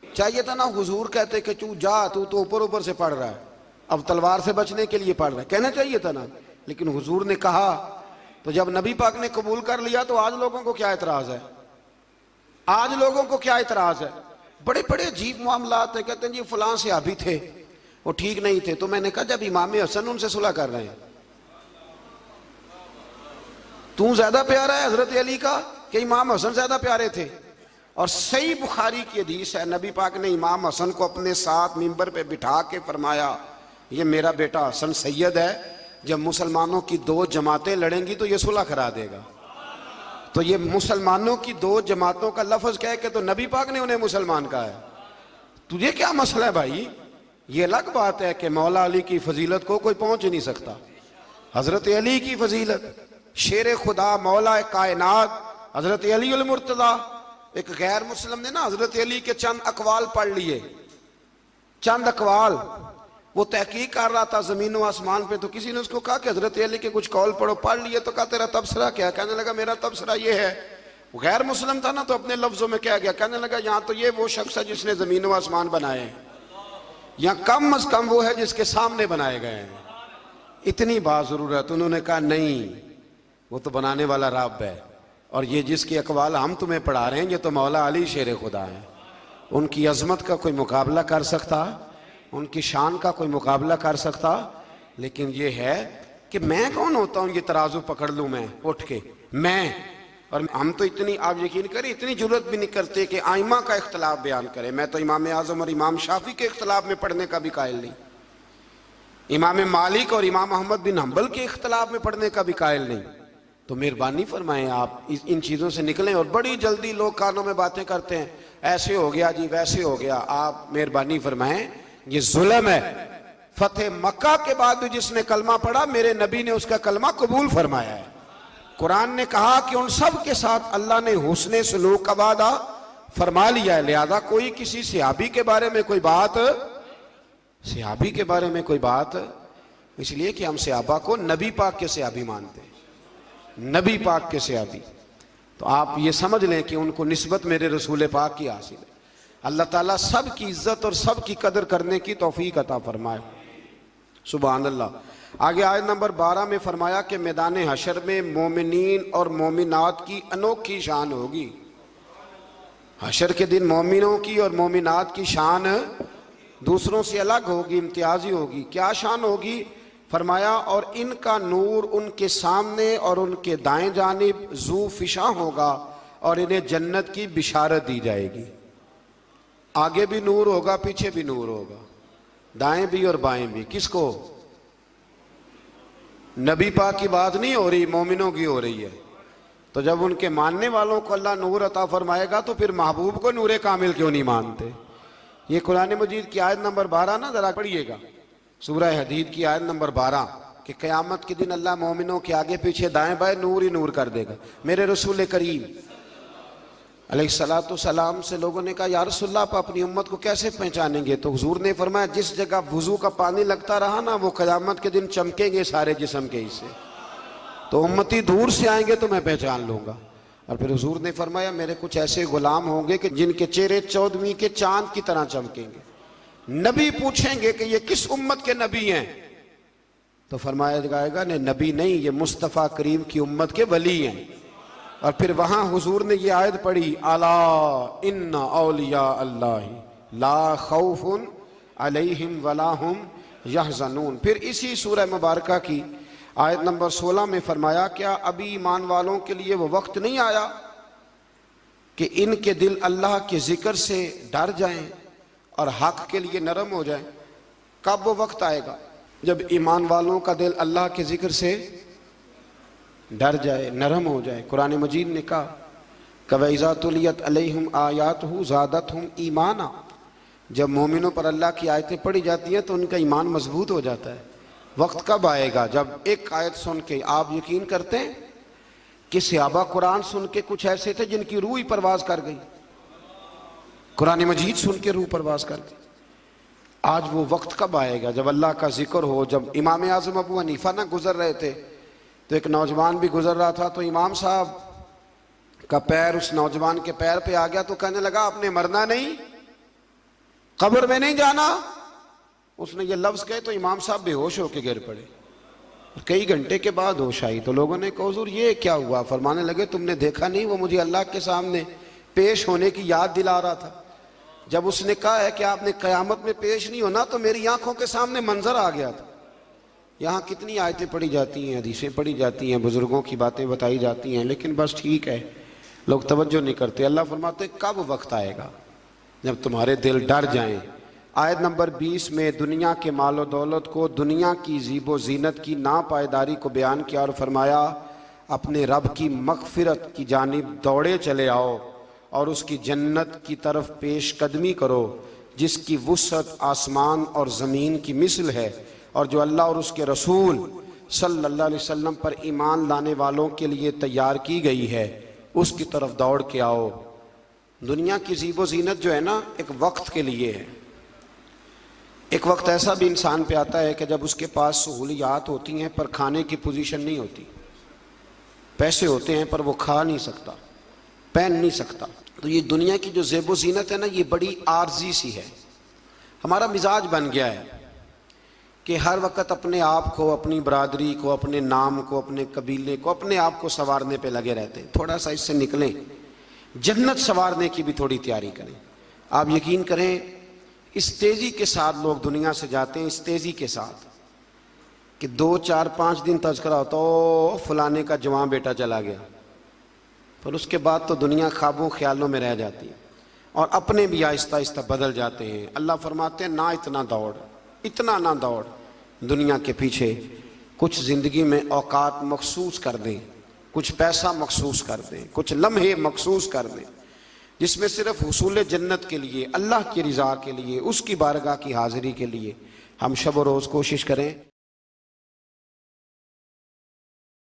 चाहिए था ना हुजूर कहते कि तू जा, तू तो ऊपर ऊपर से पढ़ रहा है, अब तलवार से बचने के लिए पढ़ रहा है, कहना चाहिए था ना। लेकिन हुजूर ने कहा, तो जब नबी पाक ने कबूल कर लिया तो आज लोगों को क्या एतराज है, आज लोगों को क्या एतराज है। बड़े बड़े अजीब मामलात है। कहते हैं जी फलां सहाबी थे वो ठीक नहीं थे। तो मैंने कहा जब इमाम हसन उनसे सुलह कर रहे हैं, तू ज्यादा प्यारा है हजरत अली का कि इमाम हसन ज्यादा प्यारे थे। और सही बुखारी की हदीस है, नबी पाक ने इमाम हसन को अपने साथ मिंबर पे बिठा के फरमाया, ये मेरा बेटा हसन सैयद है, जब मुसलमानों की दो जमातें लड़ेंगी तो ये सुलह करा देगा। तो ये मुसलमानों की दो जमातों का लफ्ज कह के तो नबी पाक ने उन्हें मुसलमान कहा है। तुझे क्या मसला है भाई? ये अलग बात है कि मौला अली की फजीलत को कोई पहुंच ही नहीं सकता। हजरत अली की फजीलत, शेर खुदा मौला कायनात हजरत अली अल मुर्तजा। एक गैर मुस्लिम ने ना हजरत अली के चंद अकवाल पढ़ लिए, चंद अकवाल, वो तहकीक कर रहा था जमीन व आसमान पे, तो किसी ने उसको कहा कि हजरत अली के कुछ कौल पढ़ो, पढ़ लिए तो कहा तेरा तबसरा क्या? कहने लगा मेरा तबसरा ये है। वो गैर मुस्लिम था ना, तो अपने लफ्जों में क्या गया, कहने लगा यहाँ तो ये वो शख्स है जिसने जमीन व आसमान बनाए हैं, यहाँ कम अज कम वो है जिसके सामने बनाए गए हैं, इतनी बात जरूरत। उन्होंने कहा नहीं, वो तो बनाने वाला रब है, और ये जिसकी अकवाल हम तुम्हें पढ़ा रहे हैं ये तो मौला अली शेर खुदा है। उनकी अजमत का कोई मुकाबला कर सकता, उनकी शान का कोई मुकाबला कर सकता, लेकिन ये है कि मैं कौन होता हूँ ये तराजू पकड़ लूँ मैं उठ के, मैं। और हम तो इतनी, आप यकीन करें, इतनी जरूरत भी नहीं करते कि आइमा का इख्तलाफ बयान करें। मैं तो इमाम आजम और इमाम शाफी के इख्तलाफ में पढ़ने का भी कायल नहीं, इमाम मालिक और इमाम अहमद बिन हम्बल के इख्तलाफ में पढ़ने का भी कायल नहीं। तो मेहरबानी फरमाएं आप इन चीज़ों से निकलें। और बड़ी जल्दी लोग कानों में बातें करते हैं, ऐसे हो गया जी, वैसे हो गया। आप मेहरबानी फरमाएं, ये जुल्म है। फतेह मक्का के बाद भी जिसने कलमा पढ़ा, मेरे नबी ने उसका कलमा कबूल फरमाया है। कुरान ने कहा कि उन सब के साथ अल्लाह ने हुस्ने सलूक का वादा फरमा लिया है। लिहाजा कोई किसी सहाबी के बारे में कोई बात, सहाबी के बारे में कोई बात, इसलिए कि हम सहाबा को नबी पाक के सहाबी मानते हैं, नबी पाक के सहाबी। तो आप ये समझ लें कि उनको निस्बत मेरे रसूल पाक की हासिल है। अल्लाह ताला सब की इज्जत और सब की कदर करने की तौफीक अता फरमाए। सुभान अल्लाह। आगे आयत नंबर 12 में फरमाया कि मैदान हशर में मोमिनीन और मोमिनात की अनोखी शान होगी। हशर के दिन मोमिनों की और मोमिनात की शान दूसरों से अलग होगी, इम्तियाजी होगी। क्या शान होगी? फरमाया और इनका नूर उनके सामने और उनके दाएं जानिब जू फिशा होगा और इन्हें जन्नत की बिशारत दी जाएगी। आगे भी नूर होगा, पीछे भी नूर होगा, दाएं भी और बाएं भी। किसको? नबी पाक की बात नहीं हो रही, मोमिनों की हो रही है। तो जब उनके मानने वालों को अल्लाह नूर अता फरमाएगा तो फिर महबूब को नूरे कामिल क्यों नहीं मानते? ये कुरान मजीद की आयत नंबर 12 ना, जरा पढ़िएगा, सूरह हदीद की आयत नंबर 12 कि क़यामत के दिन अल्लाह मोमिनों के आगे पीछे दाएं बाएं नूर ही नूर कर देगा। मेरे रसूल करीम अलैहिस्सलातु सलाम से लोगों ने कहा, या रसूलल्लाह, आप अपनी उम्मत को कैसे पहचानेंगे? तो हुजूर ने फरमाया, जिस जगह वुजू का पानी लगता रहा ना, वो क़यामत के दिन चमकेंगे सारे जिस्म के हिस्से। तो उम्मती दूर से आएंगे तो मैं पहचान लूंगा। और फिर हुजूर ने फरमाया, मेरे कुछ ऐसे गुलाम होंगे कि जिनके चेहरे 14वीं के चांद की तरह चमकेंगे। नबी पूछेंगे कि ये किस उम्मत के नबी हैं? तो फरमाया जाएगा, नहीं नबी नहीं, ये मुस्तफ़ा करीम की उम्मत के वली हैं। और फिर वहां हुजूर ने ये आयत पढ़ी, अला इन्ना औलिया अल्लाह ला खौफुन अलैहिम वला हुम यहज़नून। फिर इसी सूरह मुबारका की आयत नंबर 16 में फरमाया, क्या अभी ईमान वालों के लिए वो वक्त नहीं आया कि इनके दिल अल्लाह के जिक्र से डर जाएं और हक के लिए नरम हो जाएं? कब वो वक्त आएगा जब ईमान वालों का दिल अल्लाह के जिक्र से डर जाए, नरम हो जाए? कुरान मजीद ने कहा, कवैज़ा तुलियत अलैहिम आयातहु ज़ादतहुम ईमाना। जब मोमिनों पर अल्लाह की आयतें पढ़ी जाती हैं तो उनका ईमान मजबूत हो जाता है। वक्त कब आएगा जब एक आयत सुन के आप यकीन करते हैं कि सहाबा कुरान सुन के कुछ ऐसे थे जिनकी रूह ही परवाज कर गई, कुरान मजीद सुन के रूह परवाज कर गई। आज वो वक्त कब आएगा जब अल्लाह का जिक्र हो? जब इमाम आज़म अबू हनीफा ना गुजर रहे थे तो एक नौजवान भी गुजर रहा था, तो इमाम साहब का पैर उस नौजवान के पैर पे आ गया तो कहने लगा, आपने मरना नहीं, कब्र में नहीं जाना। उसने ये लफ्ज कहे तो इमाम साहब बेहोश होकर गिर पड़े। कई घंटे के बाद होश आई तो लोगों ने कहा, हुजूर ये क्या हुआ? फरमाने लगे, तुमने देखा नहीं, वो मुझे अल्लाह के सामने पेश होने की याद दिला रहा था। जब उसने कहा है कि आपने क़यामत में पेश नहीं होना, तो मेरी आंखों के सामने मंजर आ गया था। यहाँ कितनी आयतें पढ़ी जाती हैं, हदीसें पढ़ी जाती हैं, बुजुर्गों की बातें बताई जाती हैं, लेकिन बस ठीक है, लोग तवज्जो नहीं करते। अल्लाह फरमाते कब वक्त आएगा जब तुम्हारे दिल डर जाएं। आयत नंबर 20 में दुनिया के मालो दौलत को, दुनिया की ज़ीबो ज़ीनत की नापायदारी को बयान किया और फरमाया अपने रब की मग़फ़िरत की जानिब दौड़े चले आओ और उसकी जन्नत की तरफ पेश कदमी करो जिसकी वुसअत आसमान और ज़मीन की मिसल है, और जो अल्लाह और उसके रसूल सल्लल्लाहु अलैहि वसल्लम पर ईमान लाने वालों के लिए तैयार की गई है, उसकी तरफ दौड़ के आओ। दुनिया की ज़ीबो ज़ीनत जो है ना, एक वक्त के लिए है। एक वक्त ऐसा भी इंसान पे आता है कि जब उसके पास सहूलियात होती हैं पर खाने की पोजीशन नहीं होती, पैसे होते हैं पर वो खा नहीं सकता, पहन नहीं सकता। तो ये दुनिया की जो ज़ेबो ज़ीनत है ना, ये बड़ी आर्जी सी है। हमारा मिजाज बन गया है कि हर वक्त अपने आप को, अपनी बरादरी को, अपने नाम को, अपने कबीले को, अपने आप को संवारने पे लगे रहते हैं। थोड़ा सा इससे निकलें, जन्नत संवारने की भी थोड़ी तैयारी करें। आप यकीन करें, इस तेज़ी के साथ लोग दुनिया से जाते हैं, इस तेज़ी के साथ कि 2, 4, 5 दिन तज़किरा होता हो फलाने का जवान बेटा चला गया, पर उसके बाद तो दुनिया ख्वाबों ख्यालों में रह जाती है और अपने भी आहिस्ता आहिस्ता बदल जाते हैं। अल्लाह फरमाते हैं ना इतना दौड़, इतना ना दौड़ दुनिया के पीछे। कुछ ज़िंदगी में औकात मखसूस कर दें, कुछ पैसा मखसूस कर दें, कुछ लम्हे मखसूस कर दें जिसमें सिर्फ हुसूल जन्नत के लिए, अल्लाह की रज़ा के लिए, उसकी बारगाह की हाज़िरी के लिए हम शब व रोज़ कोशिश करें।